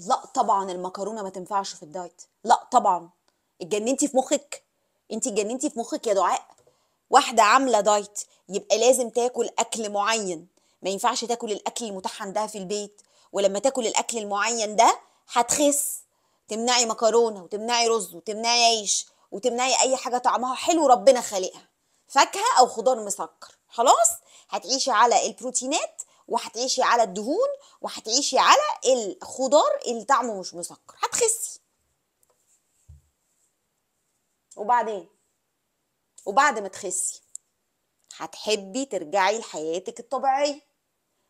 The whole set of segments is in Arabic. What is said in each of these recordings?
لا طبعا المكرونه ما تنفعش في الدايت، لا طبعا. اتجننتي في مخك؟ انت اتجننتي في مخك يا دعاء؟ واحده عامله دايت يبقى لازم تاكل اكل معين، ما ينفعش تاكل الاكل المتاح عندها في البيت، ولما تاكل الاكل المعين ده هتخس. تمنعي مكرونه وتمنعي رز وتمنعي عيش وتمنعي اي حاجه طعمها حلو ربنا خالقها، فاكهه او خضار مسكر، خلاص. هتعيشي على البروتينات وهتعيشي على الدهون وهتعيشي على الخضار اللي طعمه مش مسكر، هتخسي. وبعدين، وبعد ما تخسي هتحبي ترجعي لحياتك الطبيعية،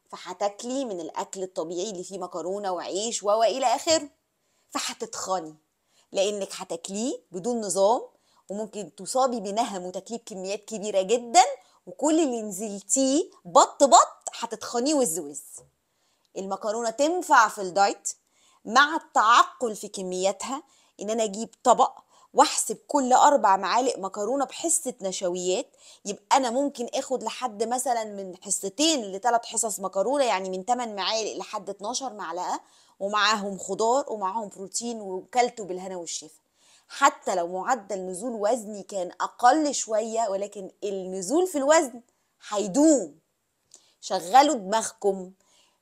فهتاكلي من الأكل الطبيعي اللي فيه مكرونة وعيش وإلى آخره، فهتتخني لأنك هتاكليه بدون نظام، وممكن تصابي بنهم وتاكليه بكميات كبيرة جدا، وكل اللي نزلتيه بط هتتخنيه وز وز. المكرونه تنفع في الدايت مع التعقل في كمياتها، ان انا اجيب طبق واحسب كل 4 معالق مكرونه بحصه نشويات، يبقى انا ممكن اخد لحد مثلا من حصتين ل3 حصص مكرونه، يعني من 8 معالق لحد 12 معلقه، ومعاهم خضار ومعاهم بروتين، وكلته بالهنا والشفا. حتى لو معدل نزول وزني كان اقل شويه، ولكن النزول في الوزن هيدوم. شغلوا دماغكم،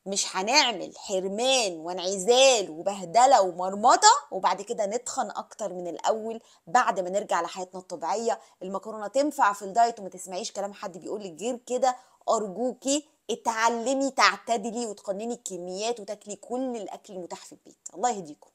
مش هنعمل حرمان وانعزال وبهدله ومرمطه وبعد كده نتخن اكتر من الاول بعد ما نرجع لحياتنا الطبيعيه. المكرونه تنفع في الدايت، وما تسمعيش كلام حد بيقولك غير كده. ارجوكي اتعلمي تعتدلي وتقنني الكميات وتاكلي كل الاكل المتاح في البيت. الله يهديكم.